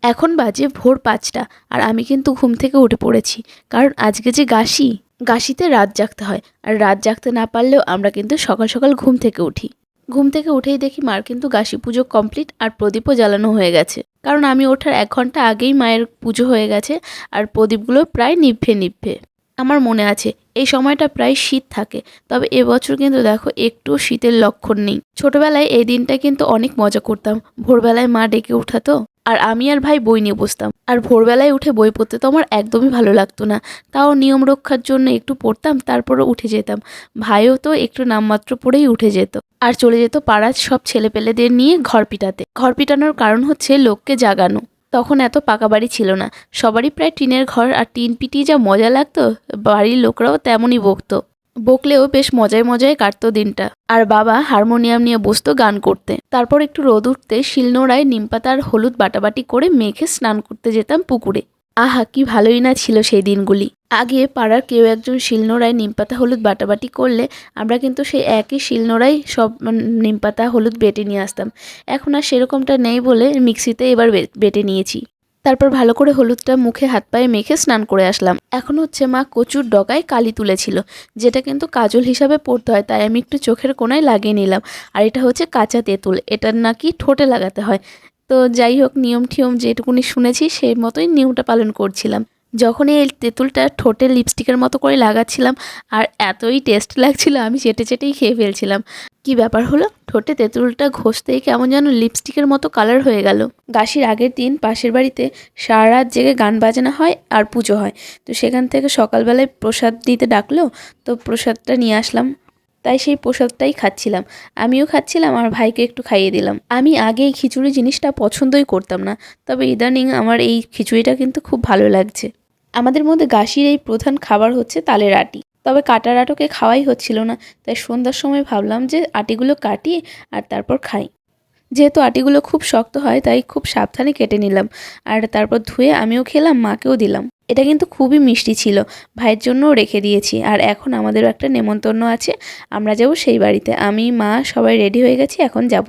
এখন বাজে ভোর ৫টা আর আমি কিন্তু ঘুম থেকে উঠে পড়েছি, কারণ আজকে যে গাসিতে রাত জাগতে হয়, আর রাত জাগতে না পারলেও আমরা কিন্তু সকাল সকাল ঘুম থেকে উঠি। ঘুম থেকে উঠেই দেখি মার কিন্তু গাসি পুজো কমপ্লিট আর প্রদীপও জ্বালানো হয়ে গেছে, কারণ আমি ওঠার ১ ঘন্টা আগেই মায়ের পুজো হয়ে গেছে আর প্রদীপগুলো প্রায় নিভে। আমার মনে আছে এই সময়টা প্রায় শীত থাকে, তবে এবছর কিন্তু দেখো একটু শীতের লক্ষণ নেই। ছোটবেলায় এই দিনটা কিন্তু অনেক মজা করতাম। ভোরবেলায় মা ডেকে উঠাতো আর আমি আর ভাই বই নিয়ে বসতাম, আর ভোরবেলায় উঠে বই পড়তে তো আমার একদমই ভালো লাগতো না। তাও নিয়ম রক্ষার জন্য একটু পড়তাম, তারপরে উঠে যেতাম। ভাইও তো একটু নামমাত্র পড়েই উঠে যেত আর চলে যেত পাড়ার সব ছেলেপেলেদের নিয়ে ঘর পিটাতে। ঘর পিটানোর কারণ হচ্ছে লোককে জাগানো। তখন এত পাকা বাড়ি ছিল না, সবারই প্রায় টিনের ঘর, আর টিন পিটিয়ে যা মজা লাগতো, বাড়ির লোকরাও তেমনই বকতো। বকলেও বেশ মজায় মজায় কাটতো দিনটা। আর বাবা হারমোনিয়াম নিয়ে বসতো গান করতে। তারপর একটু রোদ উঠতে শিলনোড়ায় নিমপাতা আর হলুদ বাটাবাটি করে মেখে স্নান করতে যেতাম পুকুরে। আহা, কি ভালোই না ছিল সেই দিনগুলি। আগে পাড়ার কেউ একজন শিলনোড়ায় নিমপাতা হলুদ বাটাবাটি করলে আমরা কিন্তু সেই একই শিলনোড়ায় সব নিমপাতা হলুদ বেটে নিয়ে আসতাম। এখন আর সেরকমটা নেই বলে মিক্সিতে এবার বেটে নিয়েছি। তারপর ভালো করে হলুদটা মুখে হাত পায়ে মেখে স্নান করে আসলাম। এখন হচ্ছে মা কচুর ডগায় কালি তুলেছিল, যেটা কিন্তু কাজল হিসাবে পড়তে হয়, তাই আমি একটু চোখের কোণায় লাগিয়ে নিলাম। আর এটা হচ্ছে কাঁচা তেঁতুল, এটা নাকি ঠোঁটে লাগাতে হয়। তো যাই হোক, নিয়ম ঠিয়ম যেটুকুনি শুনেছি সেই মতোই নিয়মটা পালন করছিলাম। যখন এই তেঁতুলটা ঠোঁটে লিপস্টিকের মতো করে লাগাচ্ছিলাম আর এতই টেস্ট লাগছিল, আমি চেটে চেটেই খেয়ে ফেলছিলাম। কি ব্যাপার হলো, ঠোঁটে তেঁতুলটা ঘষতেই কেমন যেন লিপস্টিকের মতো কালার হয়ে গেল। গাসির আগের দিন পাশের বাড়িতে সারা রাত জেগে গান বাজনা হয় আর পুজো হয়, তো সেখান থেকে সকালবেলায় প্রসাদ দিতে ডাকলো, তো প্রসাদটা নিয়ে আসলাম। তাই সেই প্রসাদটাই খাচ্ছিলাম। আমিও খাচ্ছিলাম আর ভাইকে একটু খাইয়ে দিলাম। আমি আগে এই খিচুড়ি জিনিসটা পছন্দই করতাম না, তবে ইদানিং আমার এই খিচুড়িটা কিন্তু খুব ভালো লাগছে। আমাদের মধ্যে গাসির এই প্রধান খাবার হচ্ছে তালের আটি, তবে কাটার আটোকে খাওয়াই হচ্ছিল না, তাই সন্ধ্যার সময় ভাবলাম যে আটিগুলো কাটি আর তারপর খাই। যেহেতু আটিগুলো খুব শক্ত হয় তাই খুব সাবধানে কেটে নিলাম, আর তারপর ধুয়ে আমিও খেলাম, মাকেও দিলাম। এটা কিন্তু খুবই মিষ্টি ছিল, ভাইয়ের জন্যও রেখে দিয়েছি। আর এখন আমাদেরও একটা নেমন্তন্ন আছে, আমরা যাব সেই বাড়িতে। আমি, মা সবাই রেডি হয়ে গেছি, এখন যাব।